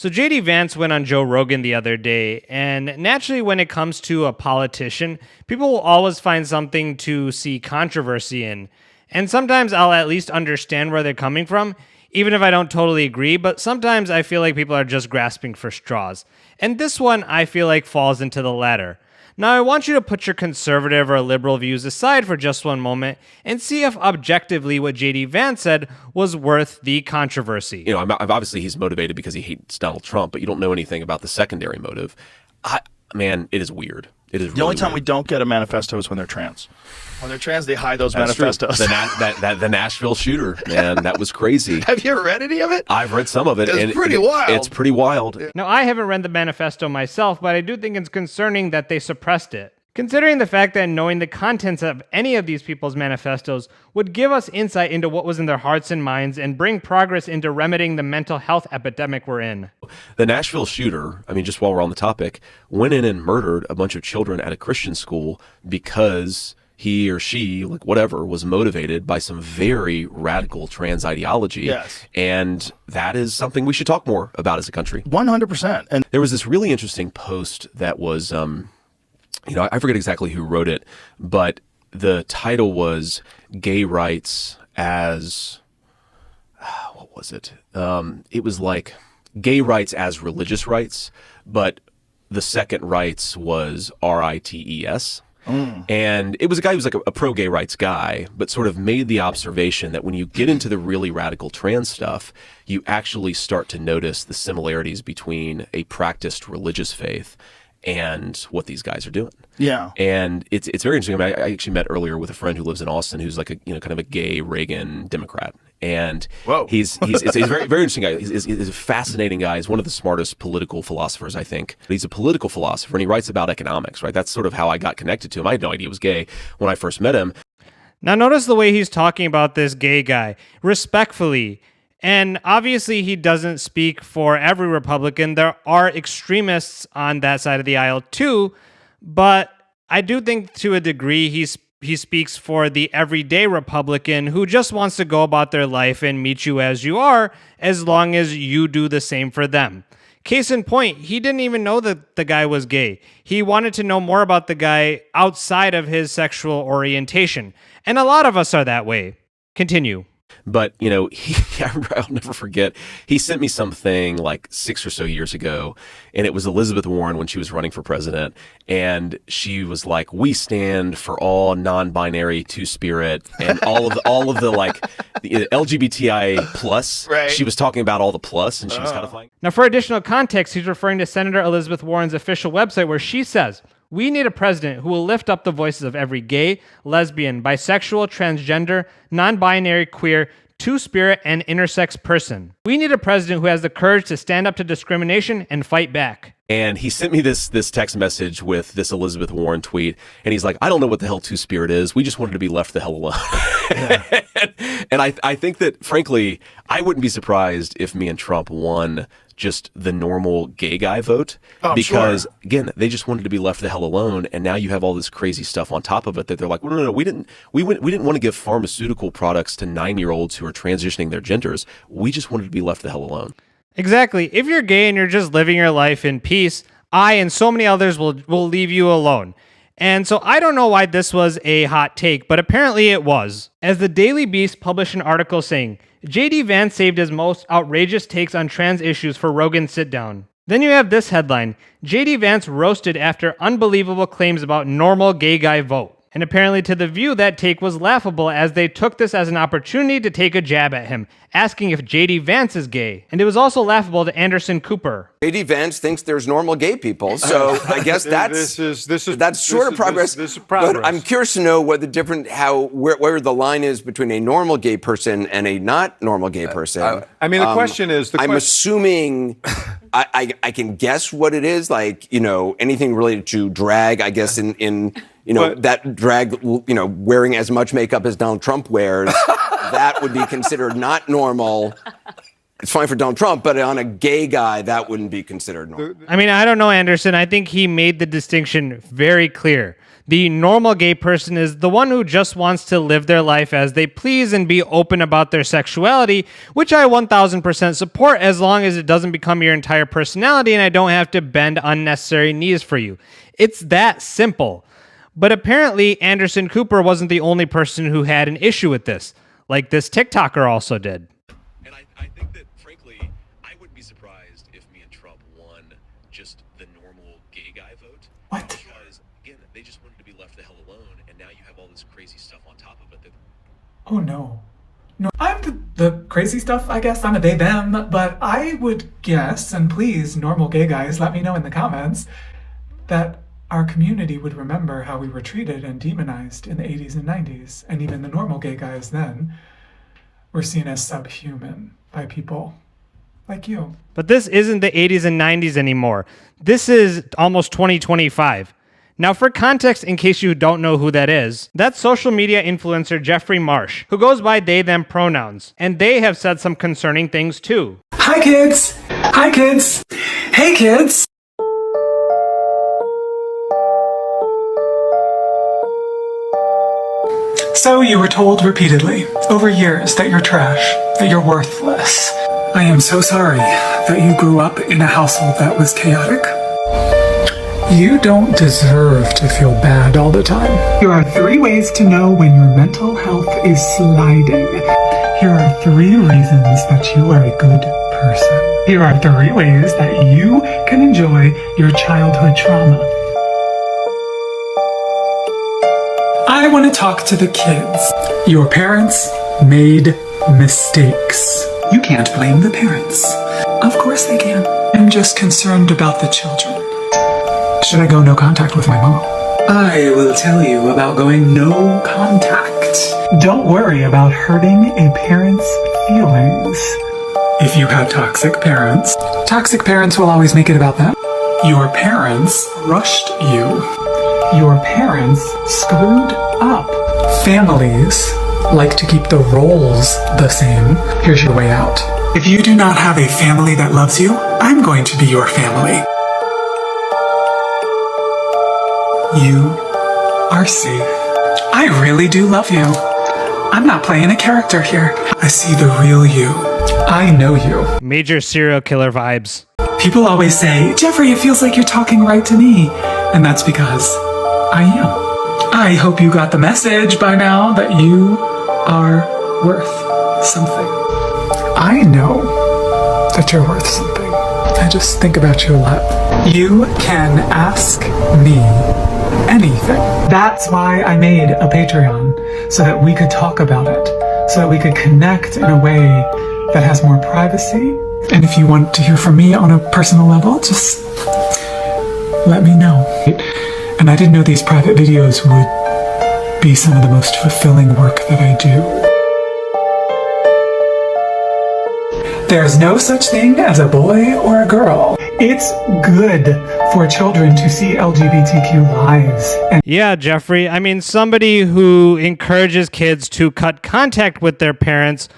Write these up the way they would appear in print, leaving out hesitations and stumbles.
So JD Vance went on Joe Rogan the other day, and naturally when it comes to a politician, people will always find something to see controversy in. And sometimes I'll at least understand where they're coming from, even if I don't totally agree, but sometimes I feel like people are just grasping for straws. And this one I feel like falls into the latter. Now, I want you to put your conservative or liberal views aside for just one moment and see if objectively what JD Vance said was worth the controversy. You know, obviously he's motivated because he hates Donald Trump, but you don't know anything about the secondary motive. Man, it is weird. It is the only time weird. we don't get a manifesto is when they're trans. When they're trans, they hide those That's manifestos. The Nashville shooter, man, that was crazy. Have you read any of it? I've read some of it. It's pretty wild. It's pretty wild. Now, I haven't read the manifesto myself, but I do think it's concerning that they suppressed it. Considering the fact that knowing the contents of any of these people's manifestos would give us insight into what was in their hearts and minds and bring progress into remedying the mental health epidemic we're in. The Nashville shooter, I mean, just while we're on the topic, went in and murdered a bunch of children at a Christian school because he or she, like whatever, was motivated by some very radical trans ideology. Yes. And that is something we should talk more about as a country. 100%. And There was this really interesting post that was, I forget exactly who wrote it, but the title was Gay Rights as, what was it? It was like gay rights as religious rights, but the second rights was RITES. And it was a guy who was like a pro-gay rights guy, but sort of made the observation that when you get into the really radical trans stuff, you actually start to notice the similarities between a practiced religious faith and what these guys are doing. yeah. And it's very interesting. I mean, I actually met earlier with a friend who lives in Austin who's like a kind of a gay Reagan Democrat. And Whoa. he's a very, very interesting guy. He's a fascinating guy. He's one of the smartest political philosophers, I think. But he's a political philosopher, and he writes about economics, right? That's sort of how I got connected to him. I had no idea he was gay when I first met him. Now, notice the way he's talking about this gay guy, respectfully. And obviously, he doesn't speak for every Republican. There are extremists on that side of the aisle, too. But I do think to a degree he speaks for the everyday Republican who just wants to go about their life and meet you as you are, as long as you do the same for them. Case in point, he didn't even know that the guy was gay. He wanted to know more about the guy outside of his sexual orientation. And a lot of us are that way. Continue. But, I'll never forget, he sent me something like 6 or so years ago, and it was Elizabeth Warren when she was running for president, and she was like, we stand for all non-binary two-spirit, and all of the like, the LGBTI plus. Right. She was talking about all the plus, and she was kind of like... Now, for additional context, he's referring to Senator Elizabeth Warren's official website where she says, "We need a president who will lift up the voices of every gay, lesbian, bisexual, transgender, non-binary, queer, two-spirit, and intersex person. We need a president who has the courage to stand up to discrimination and fight back." And he sent me this text message with this Elizabeth Warren tweet, and he's like, I don't know what the hell two-spirit is. We just wanted to be left the hell alone. Yeah. And I think that, frankly, I wouldn't be surprised if me and Trump won just the normal gay guy vote, because again, they just wanted to be left the hell alone, and now you have all this crazy stuff on top of it that they're like, well, no, we didn't want to give pharmaceutical products to 9-year-olds who are transitioning their genders. We just wanted to be left the hell alone. Exactly. If you're gay and you're just living your life in peace, I and so many others will leave you alone. And so I don't know why this was a hot take, but apparently it was. As the Daily Beast published an article saying, JD Vance saved his most outrageous takes on trans issues for Rogan's sit-down. Then you have this headline, JD Vance roasted after unbelievable claims about normal gay guy vote. And apparently to The View, that take was laughable as they took this as an opportunity to take a jab at him, asking if JD Vance is gay. And it was also laughable to Anderson Cooper. JD Vance thinks there's normal gay people, so I guess that's sort of progress. This is progress. But I'm curious to know what where the line is between a normal gay person and a not normal gay person. I mean, the question is, I'm assuming I can guess what it is, like, anything related to drag, I guess in that drag, wearing as much makeup as Donald Trump wears, that would be considered not normal. It's fine for Donald Trump, but on a gay guy, that wouldn't be considered normal. I mean, I don't know, Anderson. I think he made the distinction very clear. The normal gay person is the one who just wants to live their life as they please and be open about their sexuality, which I 1000% support as long as it doesn't become your entire personality and I don't have to bend unnecessary knees for you. It's that simple. But apparently, Anderson Cooper wasn't the only person who had an issue with this, like this TikToker also did. And I think that, frankly, I wouldn't be surprised if me and Trump won just the normal gay guy vote. What? Because, again, they just wanted to be left the hell alone, and now you have all this crazy stuff on top of it. Oh, no. No, I'm the crazy stuff, I guess. I'm a they, them, but I would guess, and please, normal gay guys, let me know in the comments, that our community would remember how we were treated and demonized in the 80s and 90s, and even the normal gay guys then were seen as subhuman by people like you. But this isn't the 80s and 90s anymore. This is almost 2025. Now, for context, in case you don't know who that is, that's social media influencer Jeffrey Marsh, who goes by they, them pronouns. And they have said some concerning things too. Hi, kids. Hi, kids. Hey, kids. So you were told repeatedly, over years, that you're trash, that you're worthless. I am so sorry that you grew up in a household that was chaotic. You don't deserve to feel bad all the time. Here are 3 ways to know when your mental health is sliding. Here are 3 reasons that you are a good person. Here are 3 ways that you can enjoy your childhood trauma. I want to talk to the kids. Your parents made mistakes. You can't blame the parents. Of course they can. I'm just concerned about the children. Should I go no contact with my mom? I will tell you about going no contact. Don't worry about hurting a parent's feelings. If you have toxic parents will always make it about them. Your parents rushed you. Your parents screwed up. Families like to keep the roles the same. Here's your way out. If you do not have a family that loves you, I'm going to be your family. You are safe. I really do love you. I'm not playing a character here. I see the real you. I know you. Major serial killer vibes. People always say, Jeffrey, it feels like you're talking right to me. And that's because I am. I hope you got the message by now that you are worth something. I know that you're worth something. I just think about you a lot. You can ask me anything. That's why I made a Patreon, so that we could talk about it, so that we could connect in a way that has more privacy. And if you want to hear from me on a personal level, just let me know. And I didn't know these private videos would be some of the most fulfilling work that I do. There's no such thing as a boy or a girl. It's good for children to see LGBTQ lives. And Yeah, Jeffrey. I mean, somebody who encourages kids to cut contact with their parents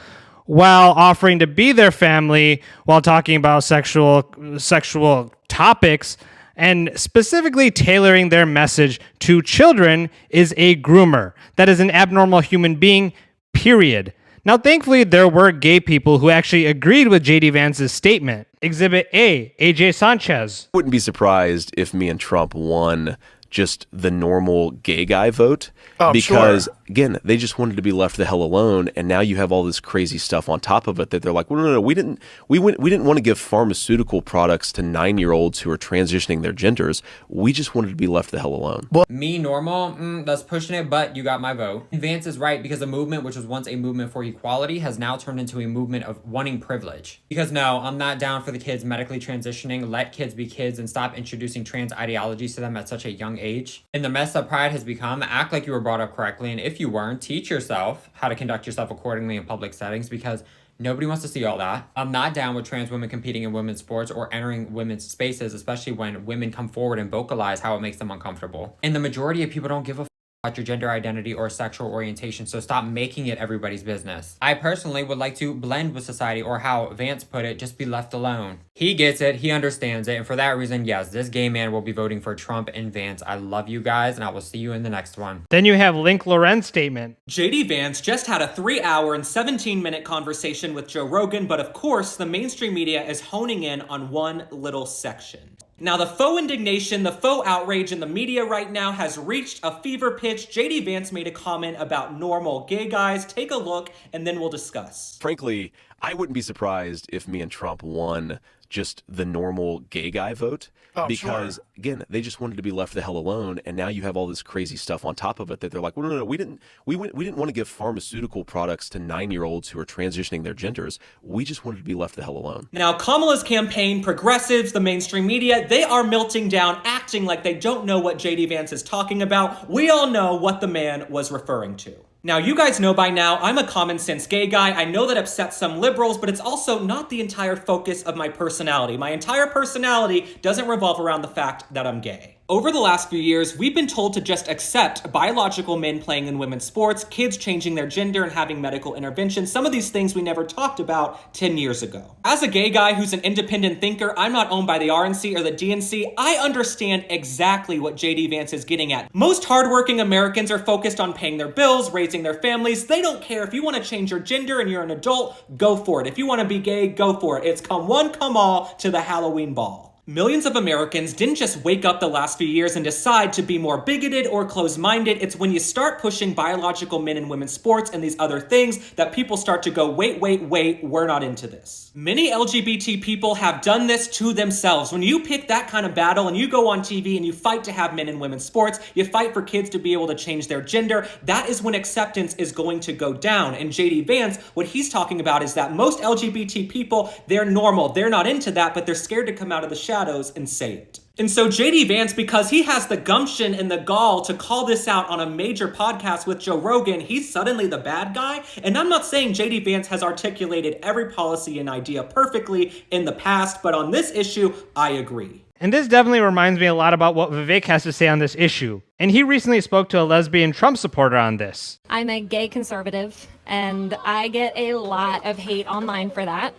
while offering to be their family while talking about sexual topics and specifically tailoring their message to children is a groomer. That is an abnormal human being, period. Now, thankfully, there were gay people who actually agreed with J.D. Vance's statement. Exhibit A, AJ Sanchez. I wouldn't be surprised if me and Trump won just the normal gay guy vote. Because, again, they just wanted to be left the hell alone, and now you have all this crazy stuff on top of it that they're like, well, no, we didn't want to give pharmaceutical products to 9-year-olds who are transitioning their genders. We just wanted to be left the hell alone. Me, normal, that's pushing it, but you got my vote. Vance is right, because the movement, which was once a movement for equality, has now turned into a movement of wanting privilege. Because no, I'm not down for the kids medically transitioning. Let kids be kids and stop introducing trans ideologies to them at such a young age. And the mess that pride has become, act like you were brought up correctly, and if you weren't, teach yourself how to conduct yourself accordingly in public settings, because nobody wants to see all that. I'm not down with trans women competing in women's sports or entering women's spaces, especially when women come forward and vocalize how it makes them uncomfortable. And the majority of people don't give a about your gender identity or sexual orientation, so stop making it everybody's business. I personally would like to blend with society, or how Vance put it, just be left alone. He gets it, he understands it, and for that reason, yes, this gay man will be voting for Trump and Vance. I love you guys, and I will see you in the next one. Then you have Link Loren's statement. JD Vance just had a 3-hour and 17-minute conversation with Joe Rogan, but of course, the mainstream media is honing in on one little section. Now, the faux indignation, the faux outrage in the media right now has reached a fever pitch. JD Vance made a comment about normal gay guys. Take a look, and then we'll discuss. Frankly, I wouldn't be surprised if me and Trump won just the normal gay guy vote, because again, they just wanted to be left the hell alone, and now you have all this crazy stuff on top of it that they're like, well, no, we didn't want to give pharmaceutical products to 9-year-olds who are transitioning their genders. We just wanted to be left the hell alone. Now, Kamala's campaign, progressives, the mainstream media, they are melting down, acting like they don't know what JD Vance is talking about. We all know what the man was referring to. Now, you guys know by now, I'm a common sense gay guy. I know that upsets some liberals, but it's also not the entire focus of my personality. My entire personality doesn't revolve around the fact that I'm gay. Over the last few years, we've been told to just accept biological men playing in women's sports, kids changing their gender and having medical intervention, some of these things we never talked about 10 years ago. As a gay guy who's an independent thinker, I'm not owned by the RNC or the DNC, I understand exactly what JD Vance is getting at. Most hardworking Americans are focused on paying their bills, raising their families. They don't care if you want to change your gender and you're an adult, go for it. If you want to be gay, go for it. It's come one, come all to the Halloween ball. Millions of Americans didn't just wake up the last few years and decide to be more bigoted or closed-minded. It's when you start pushing biological men in women's sports and these other things that people start to go, wait, we're not into this. Many LGBT people have done this to themselves. When you pick that kind of battle and you go on TV and you fight to have men in women's sports, you fight for kids to be able to change their gender, that is when acceptance is going to go down. And JD Vance, what he's talking about is that most LGBT people, they're normal. They're not into that, but they're scared to come out of the shadows and say it. And so JD Vance, because he has the gumption and the gall to call this out on a major podcast with Joe Rogan, he's suddenly the bad guy. And I'm not saying JD Vance has articulated every policy and idea perfectly in the past, but on this issue, I agree. And this definitely reminds me a lot about what Vivek has to say on this issue. And he recently spoke to a lesbian Trump supporter on this. I'm a gay conservative, and I get a lot of hate online for that.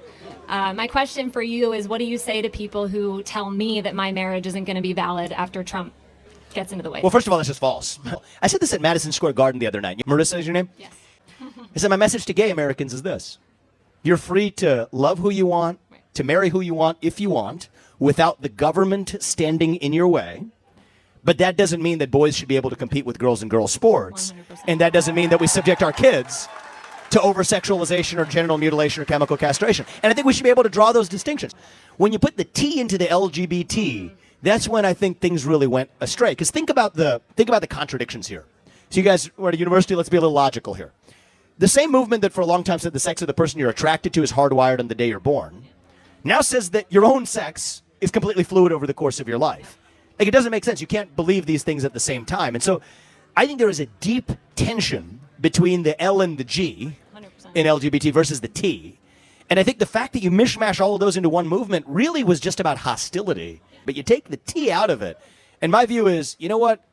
My question for you is, what do you say to people who tell me that my marriage isn't going to be valid after Trump gets into the White House? Well, first of all, this is false. I said this at Madison Square Garden the other night. Marissa is your name? Yes. I said, my message to gay Americans is this. You're free to love who you want, to marry who you want if you want, without the government standing in your way. But that doesn't mean that boys should be able to compete with girls in girls' sports. 100%. And that doesn't mean that we subject our kids to over-sexualization or genital mutilation or chemical castration. And I think we should be able to draw those distinctions. When you put the T into the LGBT, that's when I think things really went astray. Because think about the contradictions here. So you guys were at a university, let's be a little logical here. The same movement that for a long time said the sex of the person you're attracted to is hardwired on the day you're born, now says that your own sex is completely fluid over the course of your life. Like, it doesn't make sense. You can't believe these things at the same time. And so I think there is a deep tension between the L and the G 100%. in LGBT versus the T. And I think the fact that you mishmash all of those into one movement really was just about hostility. But you take the T out of it. And my view is, you know what?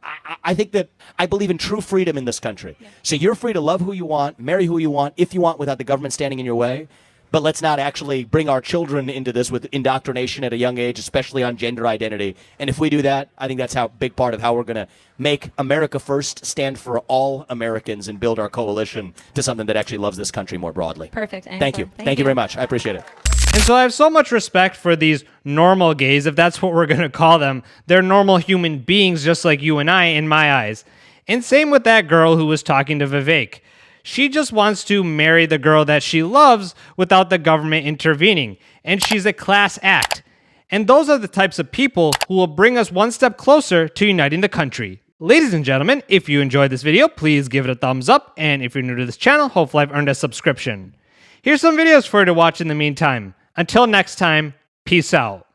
I think that I believe in true freedom in this country. Yeah. So you're free to love who you want, marry who you want, if you want, without the government standing in your way. But let's not actually bring our children into this with indoctrination at a young age, especially on gender identity. And if we do that, I think that's a big part of how we're going to make America first, stand for all Americans, and build our coalition to something that actually loves this country more broadly. Perfect answer. Thank you. Thank you very much. I appreciate it. And so I have so much respect for these normal gays, if that's what we're going to call them. They're normal human beings just like you and I, in my eyes. And same with that girl who was talking to Vivek. She just wants to marry the girl that she loves without the government intervening. And she's a class act. And those are the types of people who will bring us one step closer to uniting the country. Ladies and gentlemen, if you enjoyed this video, please give it a thumbs up. And if you're new to this channel, hopefully I've earned a subscription. Here's some videos for you to watch in the meantime. Until next time, peace out.